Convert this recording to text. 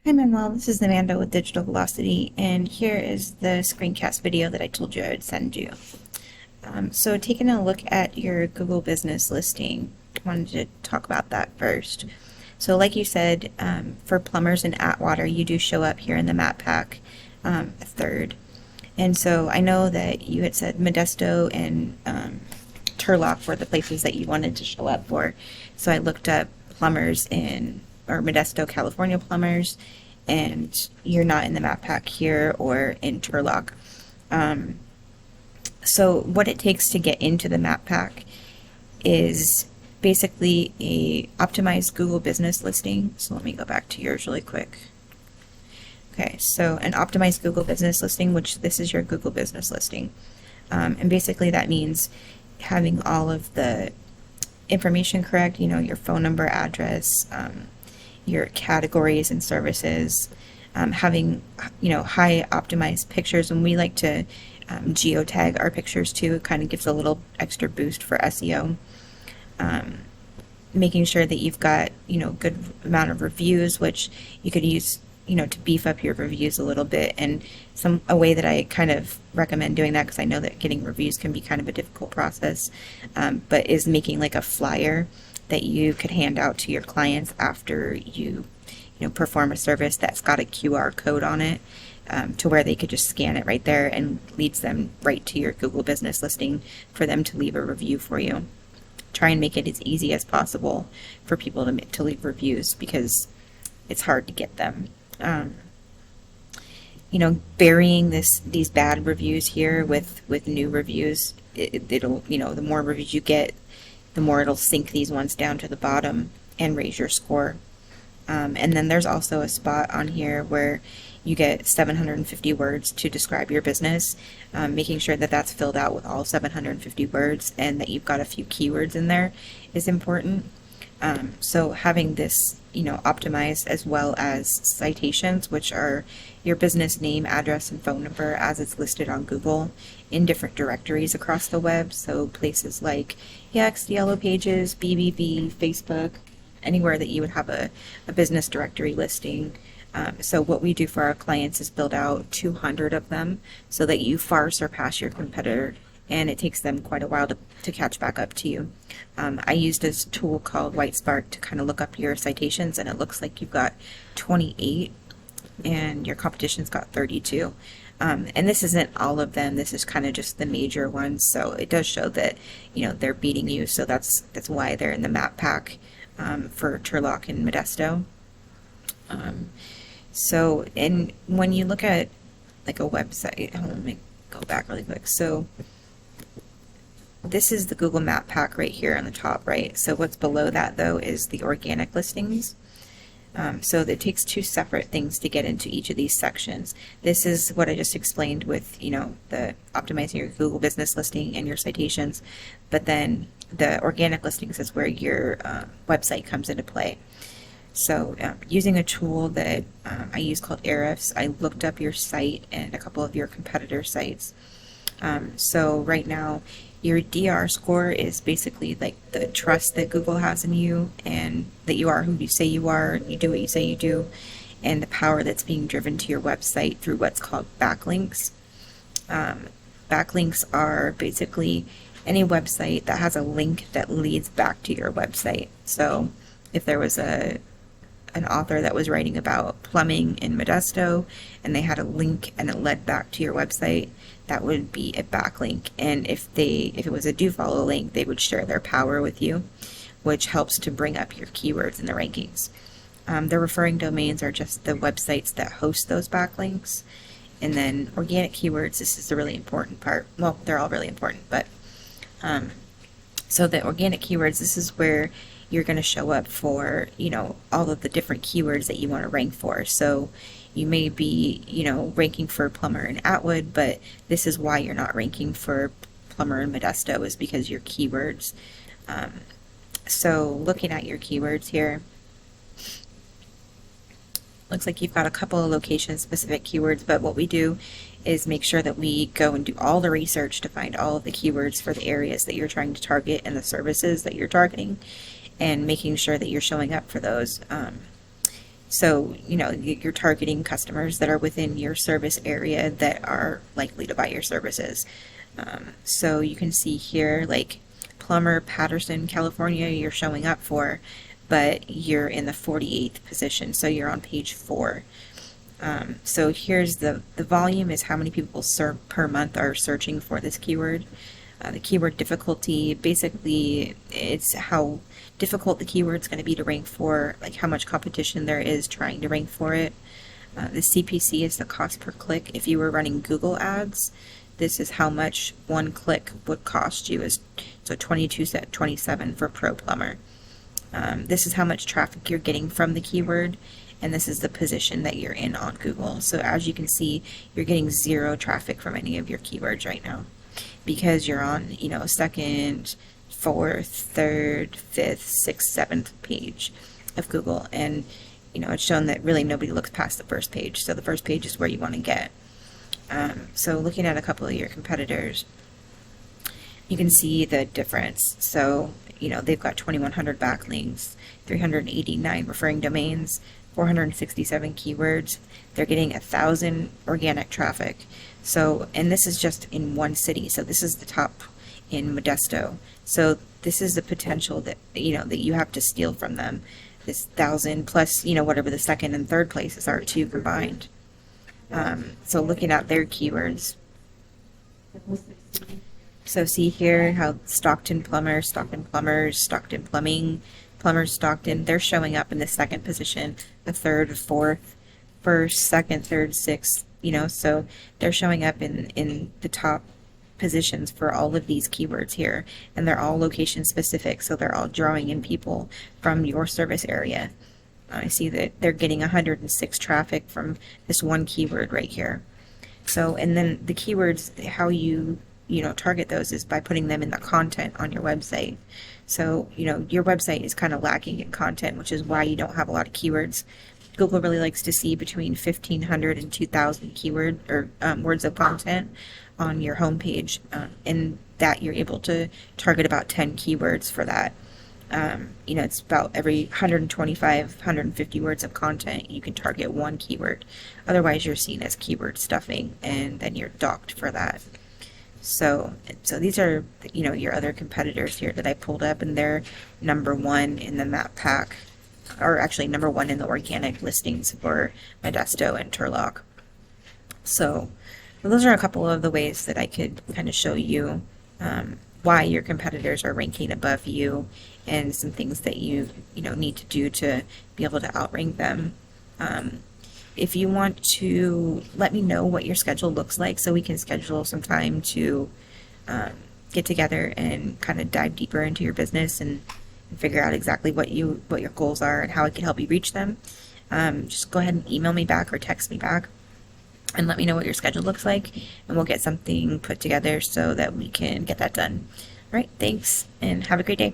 Hi Manuel, this is Amanda with Digital Velocity, and here is the screencast video that I told you I would send you. So taking a look at your Google business listing, I wanted to talk about that first. So like you said, for plumbers in Atwater, you do show up here in the map pack, third. And so I know that you had said Modesto and Turlock were the places that you wanted to show up for. So I looked up plumbers or Modesto, California plumbers, and you're not in the map pack here or in Turlock. So what it takes to get into the map pack is basically a optimized Google business listing. So let me go back to yours really quick. Okay, so an optimized Google business listing, which this is your Google business listing. And basically that means having all of the information correct, your phone number, address, your categories and services, having, high optimized pictures. And we like to geotag our pictures too. It kind of gives a little extra boost for SEO. Making sure that you've got, good amount of reviews, which you could use, to beef up your reviews a little bit. And a way that I kind of recommend doing that, because I know that getting reviews can be kind of a difficult process, but is making like a flyer that you could hand out to your clients after you perform a service that's got a QR code on it, to where they could just scan it right there and leads them right to your Google business listing for them to leave a review for you. Try and make it as easy as possible for people to leave reviews, because it's hard to get them. Burying these bad reviews here with new reviews, it'll the more reviews you get, the more it'll sink these ones down to the bottom and raise your score. And then there's also a spot on here where you get 750 words to describe your business. Making sure that that's filled out with all 750 words and that you've got a few keywords in there is important. So having this, optimized, as well as citations, which are your business name, address, and phone number as it's listed on Google in different directories across the web. So places like Yext, Yellow Pages, BBB, Facebook, anywhere that you would have a business directory listing. So what we do for our clients is build out 200 of them so that you far surpass your competitor, and it takes them quite a while to catch back up to you. I used this tool called WhiteSpark to kind of look up your citations, and it looks like you've got 28 and your competition's got 32. And this isn't all of them, this is kind of just the major ones, so it does show that they're beating you, so that's why they're in the map pack for Turlock and Modesto. So, and when you look at like a website, let me go back really quick. So this is the Google Map Pack right here on the top, right? So what's below that though is the organic listings. So it takes two separate things to get into each of these sections. This is what I just explained with, the optimizing your Google business listing and your citations, but then the organic listings is where your website comes into play. So using a tool that I use called Ahrefs, I looked up your site and a couple of your competitor sites. So right now, your DR score is basically like the trust that Google has in you, and that you are who you say you are, you do what you say you do, and the power that's being driven to your website through what's called backlinks. Backlinks are basically any website that has a link that leads back to your website. So if there was an author that was writing about plumbing in Modesto and they had a link and it led back to your website, that would be a backlink. And if it was a do follow link, they would share their power with you, which helps to bring up your keywords in the rankings. The referring domains are just the websites that host those backlinks. And then organic keywords, this is the really important part. Well, they're all really important, but so the organic keywords, this is where you're going to show up for, all of the different keywords that you want to rank for. So you may be, ranking for plumber in Atwood, but this is why you're not ranking for plumber in Modesto, is because your keywords. So looking at your keywords here, looks like you've got a couple of location-specific keywords, but what we do is make sure that we go and do all the research to find all of the keywords for the areas that you're trying to target and the services that you're targeting, and making sure that you're showing up for those. So, you're targeting customers that are within your service area that are likely to buy your services. So you can see here, like Plumber, Patterson, California, you're showing up for, but you're in the 48th position, so you're on page 4. So here's the volume is how many people per month are searching for this keyword. The keyword difficulty, basically, it's how difficult the keyword's going to be to rank for, like how much competition there is trying to rank for it. The CPC is the cost per click. If you were running Google ads, this is how much one click would cost you. So 22.27 for Pro Plumber. This is how much traffic you're getting from the keyword, and this is the position that you're in on Google. So as you can see, you're getting 0 traffic from any of your keywords right now, because you're on, second, fourth, third, fifth, sixth, seventh page of Google, and it's shown that really nobody looks past the first page. So the first page is where you want to get. So looking at a couple of your competitors, you can see the difference. So, they've got 2,100 backlinks, 389 referring domains, 467 keywords. They're getting 1,000 organic traffic. So, and this is just in one city. So this is the top in Modesto. So this is the potential that, that you have to steal from them. This 1,000 plus, whatever the second and third places are too combined. So looking at their keywords. So see here how Stockton Plumber, Stockton Plumbers, Stockton Plumbing, Plumbers Stockton, they're showing up in the second position, the third, fourth, first, second, third, sixth, so they're showing up in the top positions for all of these keywords here, and they're all location specific, so they're all drawing in people from your service area. I see that they're getting 106 traffic from this one keyword right here. So, and then the keywords, how you target those is by putting them in the content on your website. So, your website is kind of lacking in content, which is why you don't have a lot of keywords. Google really likes to see between 1,500 and 2,000 keyword or words of content on your homepage, and that you're able to target about 10 keywords for that. It's about every 125, 150 words of content, you can target one keyword. Otherwise, you're seen as keyword stuffing, and then you're docked for that. So these are, your other competitors here that I pulled up, and they're number 1 in the map pack, or actually number 1 in the organic listings for Modesto and Turlock. So those are a couple of the ways that I could kind of show you why your competitors are ranking above you, and some things that you need to do to be able to outrank them. If you want to let me know what your schedule looks like, so we can schedule some time to get together and kind of dive deeper into your business and figure out exactly what your goals are and how I can help you reach them, just go ahead and email me back or text me back and let me know what your schedule looks like, and we'll get something put together so that we can get that done. All right, thanks, and have a great day.